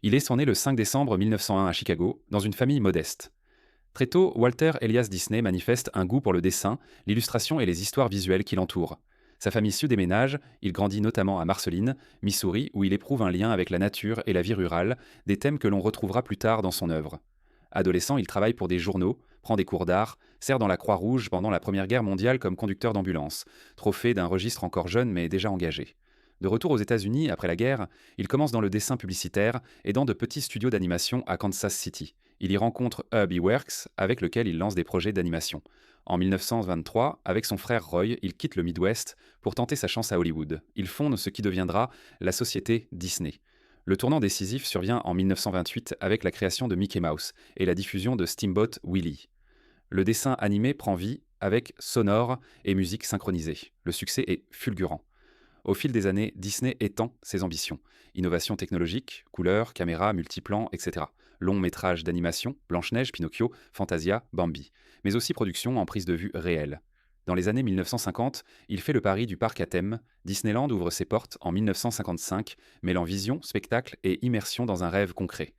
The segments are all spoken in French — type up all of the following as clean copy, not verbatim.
Il est né le 5 décembre 1901 à Chicago, dans une famille modeste. Très tôt, Walter Elias Disney manifeste un goût pour le dessin, l'illustration et les histoires visuelles qui l'entourent. Sa famille se déménage, il grandit notamment à Marceline, Missouri, où il éprouve un lien avec la nature et la vie rurale, des thèmes que l'on retrouvera plus tard dans son œuvre. Adolescent, il travaille pour des journaux, prend des cours d'art, sert dans la Croix-Rouge pendant la Première Guerre mondiale comme conducteur d'ambulance, trophée d'un registre encore jeune mais déjà engagé. De retour aux États-Unis après la guerre, il commence dans le dessin publicitaire et dans de petits studios d'animation à Kansas City. Il y rencontre Herbie Works, avec lequel il lance des projets d'animation. En 1923, avec son frère Roy, il quitte le Midwest pour tenter sa chance à Hollywood. Il fonde ce qui deviendra la société Disney. Le tournant décisif survient en 1928 avec la création de Mickey Mouse et la diffusion de Steamboat Willie. Le dessin animé prend vie avec sonore et musique synchronisée. Le succès est fulgurant. Au fil des années, Disney étend ses ambitions. Innovation technologique, couleurs, caméras, multiplans, etc. Longs métrages d'animation, Blanche-Neige, Pinocchio, Fantasia, Bambi. Mais aussi production en prise de vue réelle. Dans les années 1950, il fait le pari du parc à thème. Disneyland ouvre ses portes en 1955, mêlant vision, spectacle et immersion dans un rêve concret.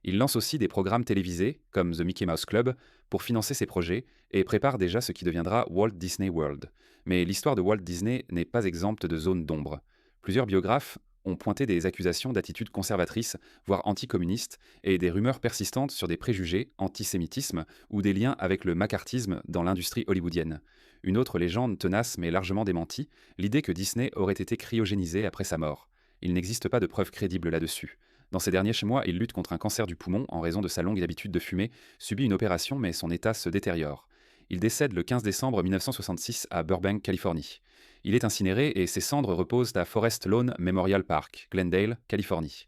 Il lance aussi des programmes télévisés, comme The Mickey Mouse Club, pour financer ses projets, et prépare déjà ce qui deviendra Walt Disney World. Mais l'histoire de Walt Disney n'est pas exempte de zones d'ombre. Plusieurs biographes ont pointé des accusations d'attitudes conservatrices, voire anticommunistes, et des rumeurs persistantes sur des préjugés, antisémitisme ou des liens avec le macartisme dans l'industrie hollywoodienne. Une autre légende tenace mais largement démentie, l'idée que Disney aurait été cryogénisé après sa mort. Il n'existe pas de preuves crédibles là-dessus. Dans ces derniers mois, il lutte contre un cancer du poumon en raison de sa longue habitude de fumer, subit une opération mais son état se détériore. Il décède le 15 décembre 1966 à Burbank, Californie. Il est incinéré et ses cendres reposent à Forest Lawn Memorial Park, Glendale, Californie.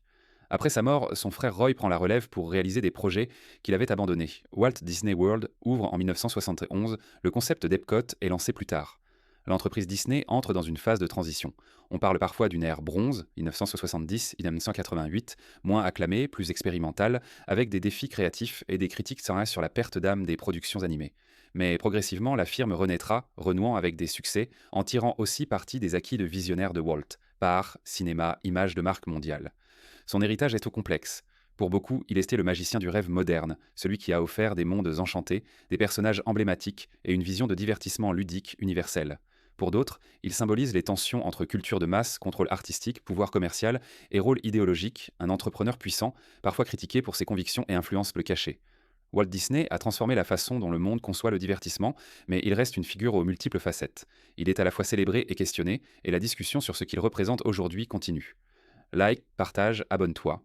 Après sa mort, son frère Roy prend la relève pour réaliser des projets qu'il avait abandonnés. Walt Disney World ouvre en 1971, le concept d'Epcot est lancé plus tard. L'entreprise Disney entre dans une phase de transition. On parle parfois d'une ère bronze, 1970-1988, moins acclamée, plus expérimentale, avec des défis créatifs et des critiques sans reste sur la perte d'âme des productions animées. Mais progressivement, la firme renaîtra, renouant avec des succès, en tirant aussi parti des acquis de visionnaire de Walt, par, cinéma, image de marque mondiale. Son héritage est au complexe. Pour beaucoup, il était le magicien du rêve moderne, celui qui a offert des mondes enchantés, des personnages emblématiques et une vision de divertissement ludique universel. Pour d'autres, il symbolise les tensions entre culture de masse, contrôle artistique, pouvoir commercial et rôle idéologique, un entrepreneur puissant, parfois critiqué pour ses convictions et influences le cachées. Walt Disney a transformé la façon dont le monde conçoit le divertissement, mais il reste une figure aux multiples facettes. Il est à la fois célébré et questionné, et la discussion sur ce qu'il représente aujourd'hui continue. Like, partage, abonne-toi.